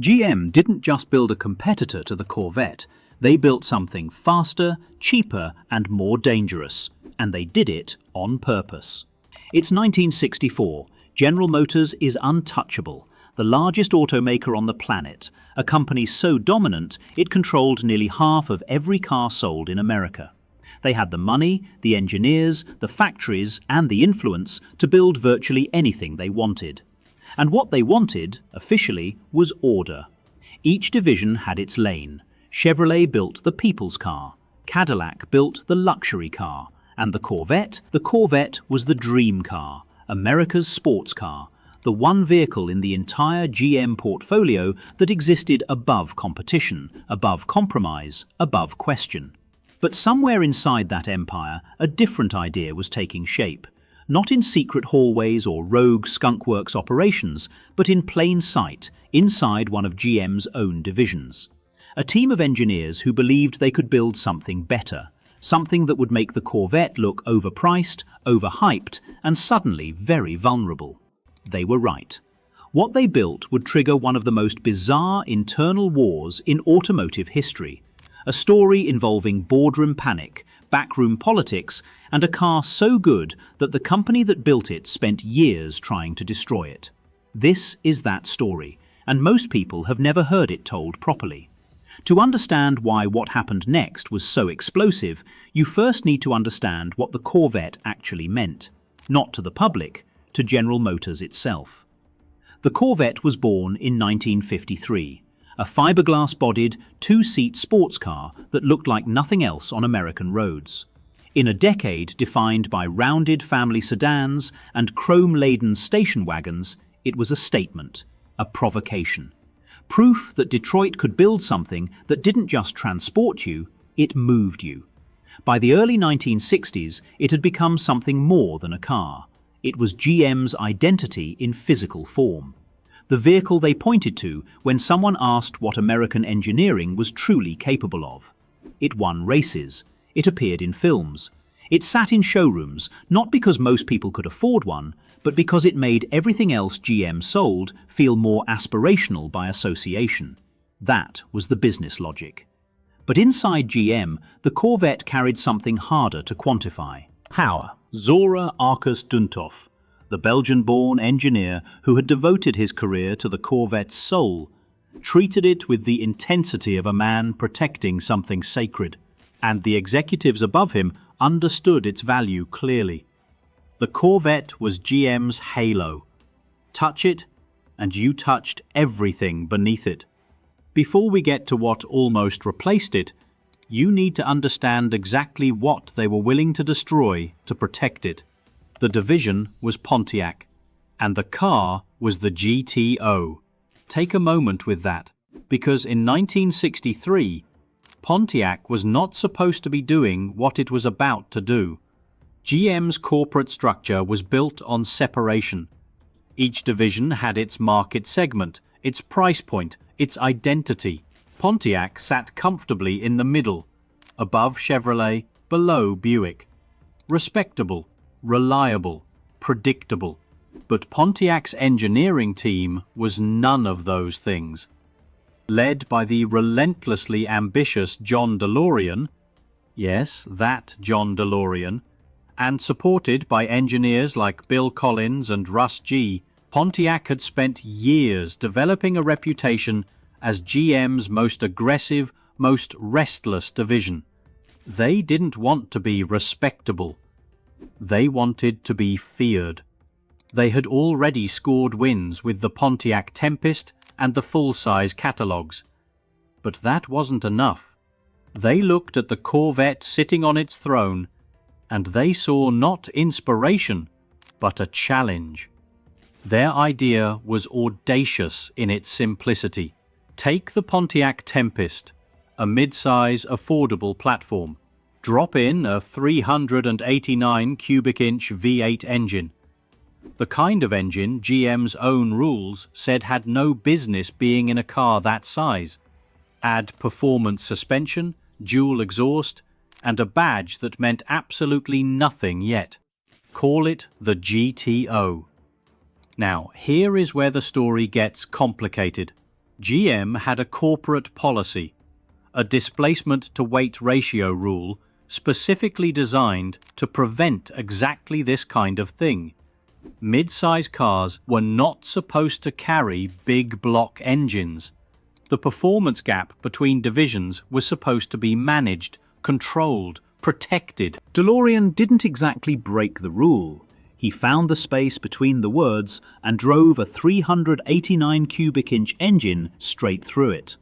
GM didn't just build a competitor to the Corvette, they built something faster, cheaper, and more dangerous, and they did it on purpose. It's 1964. General Motors is untouchable, the largest automaker on the planet, a company so dominant it controlled nearly half of every car sold in America. They had the money, the engineers, the factories, and the influence to build virtually anything they wanted. And what they wanted, officially, was order. Each division had its lane. Chevrolet built the people's car, Cadillac built the luxury car, and the Corvette was the dream car, America's sports car, the one vehicle in the entire GM portfolio that existed above competition, above compromise, above question. But somewhere inside that empire, a different idea was taking shape. Not in secret hallways or rogue skunkworks operations, but in plain sight, inside one of GM's own divisions. A team of engineers who believed they could build something better, something that would make the Corvette look overpriced, overhyped, and suddenly very vulnerable. They were right. What they built would trigger one of the most bizarre internal wars in automotive history, a story involving boardroom panic, backroom politics, and a car so good that the company that built it spent years trying to destroy it. This is that story, and most people have never heard it told properly. To understand why what happened next was so explosive, you first need to understand what the Corvette actually meant. Not to the public, to General Motors itself. The Corvette was born in 1953, a fiberglass-bodied, two-seat sports car that looked like nothing else on American roads. In a decade defined by rounded family sedans and chrome-laden station wagons, it was a statement, a provocation. Proof that Detroit could build something that didn't just transport you, it moved you. By the early 1960s, it had become something more than a car. It was GM's identity in physical form. The vehicle they pointed to when someone asked what American engineering was truly capable of. It won races. It appeared in films. It sat in showrooms, not because most people could afford one, but because it made everything else GM sold feel more aspirational by association. That was the business logic. But inside GM, the Corvette carried something harder to quantify. Power. Zora Arcus Duntov, the Belgian-born engineer who had devoted his career to the Corvette's soul, treated it with the intensity of a man protecting something sacred, and the executives above him understood its value clearly. The Corvette was GM's halo. Touch it, and you touched everything beneath it. Before we get to what almost replaced it, you need to understand exactly what they were willing to destroy to protect it. The division was Pontiac, and the car was the GTO. Take a moment with that, because in 1963, Pontiac was not supposed to be doing what it was about to do. GM's corporate structure was built on separation. Each division had its market segment, its price point, its identity. Pontiac sat comfortably in the middle, above Chevrolet, below Buick. Respectable, reliable, predictable. But Pontiac's engineering team was none of those things. Led by the relentlessly ambitious John DeLorean, yes, that John DeLorean, and supported by engineers like Bill Collins and Russ G., Pontiac had spent years developing a reputation as GM's most aggressive, most restless division. They didn't want to be respectable. They wanted to be feared. They had already scored wins with the Pontiac Tempest and the full-size catalogues. But that wasn't enough. They looked at the Corvette sitting on its throne, and they saw not inspiration, but a challenge. Their idea was audacious in its simplicity. Take the Pontiac Tempest, a mid-size, affordable platform. Drop in a 389 cubic inch V8 engine. The kind of engine GM's own rules said had no business being in a car that size. Add performance suspension, dual exhaust, and a badge that meant absolutely nothing yet. Call it the GTO. Now, here is where the story gets complicated. GM had a corporate policy, a displacement-to-weight ratio rule specifically designed to prevent exactly this kind of thing. Mid-size cars were not supposed to carry big block engines. The performance gap between divisions was supposed to be managed, controlled, protected. DeLorean didn't exactly break the rule. He found the space between the words and drove a 389 cubic inch engine straight through it.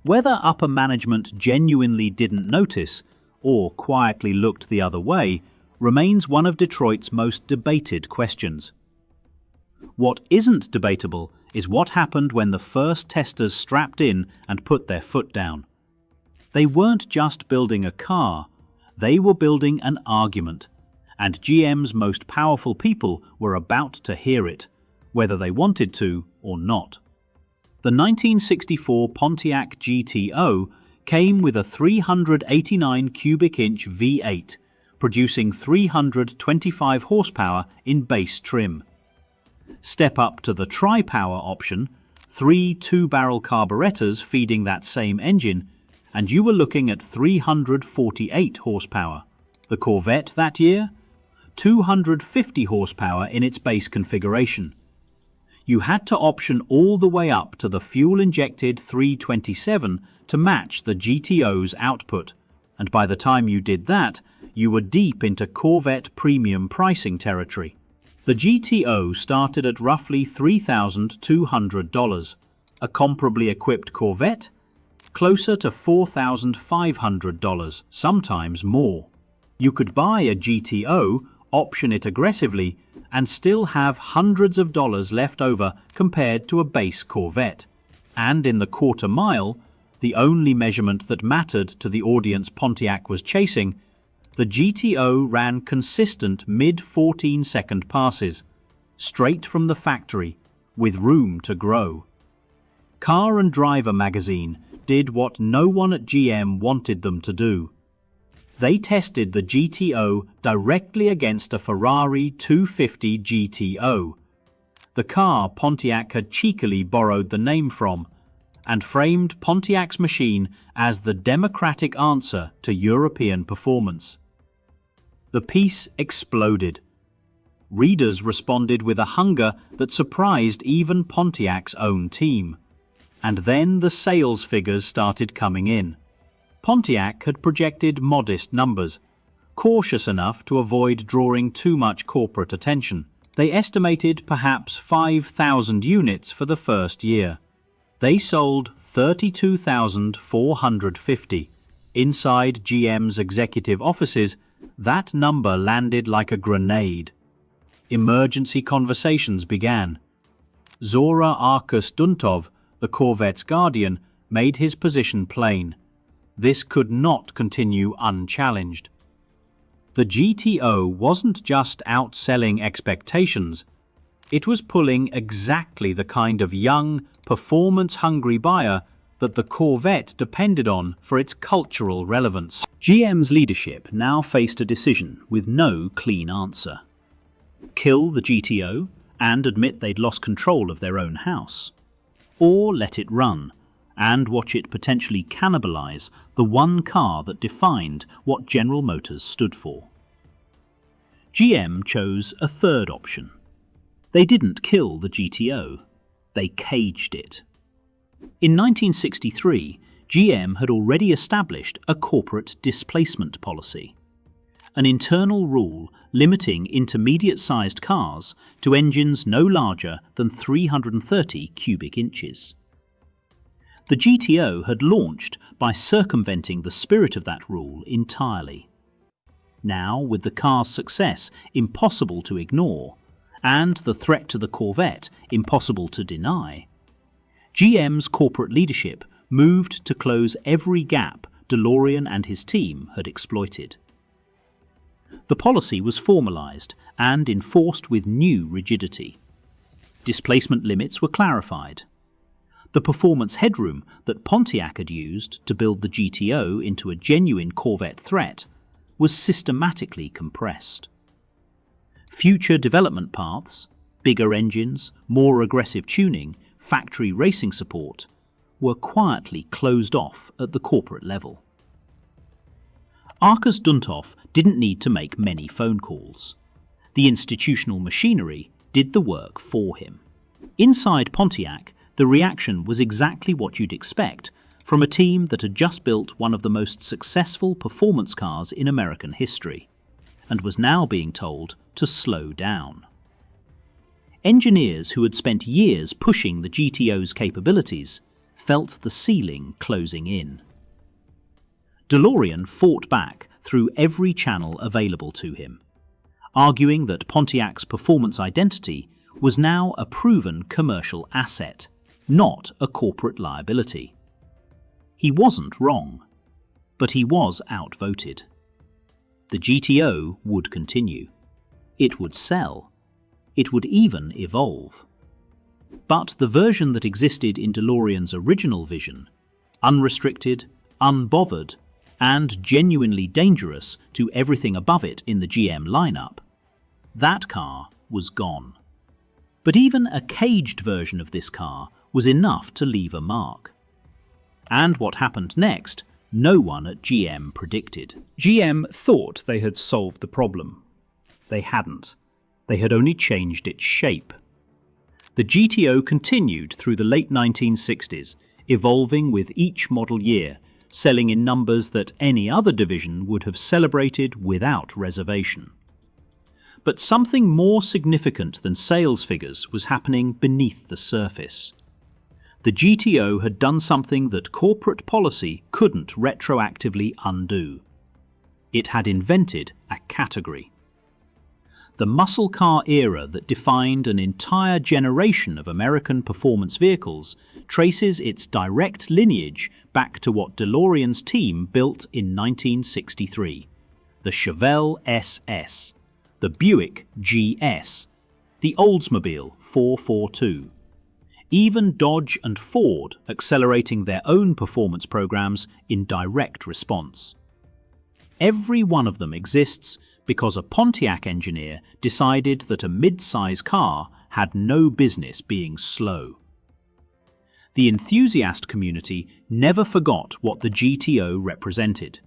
Whether upper management genuinely didn't notice or quietly looked the other way remains one of Detroit's most debated questions. What isn't debatable is what happened when the first testers strapped in and put their foot down. They weren't just building a car, they were building an argument, and GM's most powerful people were about to hear it, whether they wanted to or not. The 1964 Pontiac GTO came with a 389 cubic inch V8, producing 325 horsepower in base trim. Step up to the tri-power option, 3 two-barrel carburetors feeding that same engine, and you were looking at 348 horsepower. The Corvette that year? 250 horsepower in its base configuration. You had to option all the way up to the fuel-injected 327 to match the GTO's output, and by the time you did that, you were deep into Corvette premium pricing territory. The GTO started at roughly $3,200. A comparably equipped Corvette? Closer to $4,500, sometimes more. You could buy a GTO, option it aggressively, and still have hundreds of dollars left over compared to a base Corvette. And in the quarter mile, the only measurement that mattered to the audience Pontiac was chasing, the GTO ran consistent mid-14-second passes, straight from the factory, with room to grow. Car and Driver magazine did what no one at GM wanted them to do. They tested the GTO directly against a Ferrari 250 GTO, the car Pontiac had cheekily borrowed the name from, and framed Pontiac's machine as the democratic answer to European performance. The piece exploded. Readers responded with a hunger that surprised even Pontiac's own team. And then the sales figures started coming in. Pontiac had projected modest numbers, cautious enough to avoid drawing too much corporate attention. They estimated perhaps 5,000 units for the first year. They sold 32,450. Inside GM's executive offices, that number landed like a grenade. Emergency conversations began. Zora Arkus Duntov, the Corvette's guardian, made his position plain. This could not continue unchallenged. The GTO wasn't just outselling expectations, it was pulling exactly the kind of young, performance-hungry buyer that the Corvette depended on for its cultural relevance. GM's leadership now faced a decision with no clean answer. Kill the GTO and admit they'd lost control of their own house, or let it run and watch it potentially cannibalize the one car that defined what General Motors stood for. GM chose a third option. They didn't kill the GTO, they caged it. In 1963, GM had already established a corporate displacement policy, an internal rule limiting intermediate-sized cars to engines no larger than 330 cubic inches. The GTO had launched by circumventing the spirit of that rule entirely. Now, with the car's success impossible to ignore, and the threat to the Corvette impossible to deny, GM's corporate leadership moved to close every gap DeLorean and his team had exploited. The policy was formalized and enforced with new rigidity. Displacement limits were clarified. The performance headroom that Pontiac had used to build the GTO into a genuine Corvette threat was systematically compressed. Future development paths, bigger engines, more aggressive tuning, factory racing support, were quietly closed off at the corporate level. Arcus Duntov didn't need to make many phone calls. The institutional machinery did the work for him. Inside Pontiac, the reaction was exactly what you'd expect from a team that had just built one of the most successful performance cars in American history, and was now being told to slow down. Engineers who had spent years pushing the GTO's capabilities felt the ceiling closing in. DeLorean fought back through every channel available to him, arguing that Pontiac's performance identity was now a proven commercial asset, not a corporate liability. He wasn't wrong, but he was outvoted. The GTO would continue. It would sell. It would even evolve. But the version that existed in DeLorean's original vision, unrestricted, unbothered, and genuinely dangerous to everything above it in the GM lineup, that car was gone. But even a caged version of this car was enough to leave a mark. And what happened next, no one at GM predicted. GM thought they had solved the problem. They hadn't. They had only changed its shape. The GTO continued through the late 1960s, evolving with each model year, selling in numbers that any other division would have celebrated without reservation. But something more significant than sales figures was happening beneath the surface. The GTO had done something that corporate policy couldn't retroactively undo. It had invented a category. The muscle car era that defined an entire generation of American performance vehicles traces its direct lineage back to what DeLorean's team built in 1963, the Chevelle SS, the Buick GS, the Oldsmobile 442, even Dodge and Ford accelerating their own performance programs in direct response. Every one of them exists because a Pontiac engineer decided that a mid-size car had no business being slow. The enthusiast community never forgot what the GTO represented.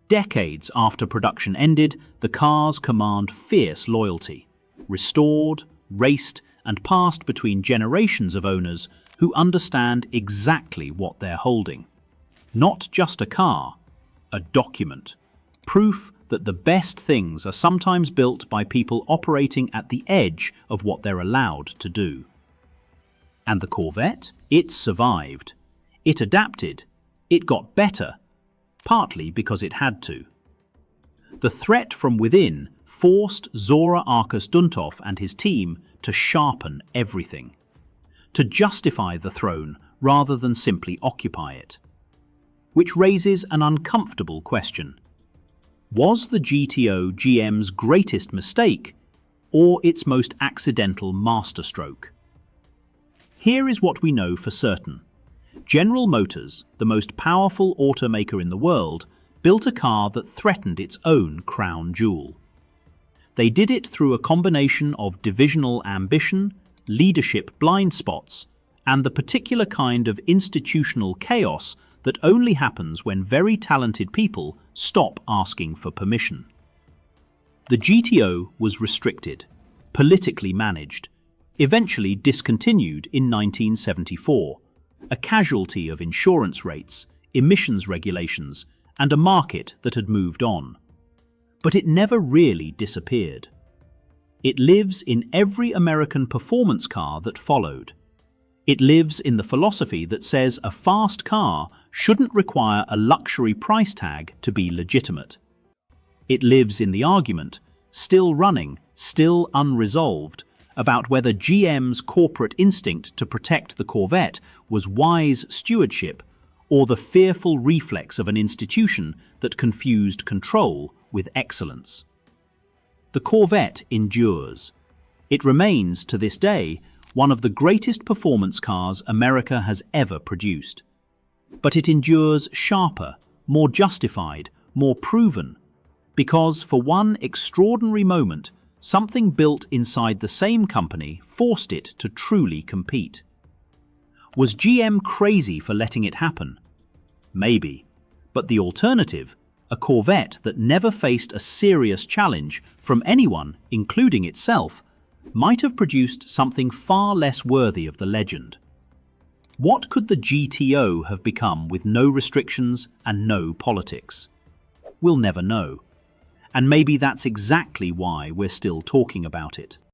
Decades after production ended, the cars command fierce loyalty, restored, raced, and passed between generations of owners who understand exactly what they're holding. Not just a car, a document, proof that the best things are sometimes built by people operating at the edge of what they're allowed to do. And the Corvette? It survived. It adapted. It got better, partly because it had to. The threat from within forced Zora Arcus Duntov and his team to sharpen everything, to justify the throne rather than simply occupy it. Which raises an uncomfortable question. Was the GTO GM's greatest mistake, or its most accidental masterstroke? Here is what we know for certain. General Motors, the most powerful automaker in the world, built a car that threatened its own crown jewel. They did it through a combination of divisional ambition, leadership blind spots, and the particular kind of institutional chaos that only happens when very talented people stop asking for permission. The GTO was restricted, politically managed, eventually discontinued in 1974, a casualty of insurance rates, emissions regulations, and a market that had moved on. But it never really disappeared. It lives in every American performance car that followed. It lives in the philosophy that says a fast car shouldn't require a luxury price tag to be legitimate. It lives in the argument, still running, still unresolved, about whether GM's corporate instinct to protect the Corvette was wise stewardship or the fearful reflex of an institution that confused control with excellence. The Corvette endures. It remains, to this day, one of the greatest performance cars America has ever produced. But it endures sharper, more justified, more proven, because for one extraordinary moment, something built inside the same company forced it to truly compete. Was GM crazy for letting it happen? Maybe. But the alternative, a Corvette that never faced a serious challenge from anyone, including itself, might have produced something far less worthy of the legend. What could the GTO have become with no restrictions and no politics? We'll never know. And maybe that's exactly why we're still talking about it.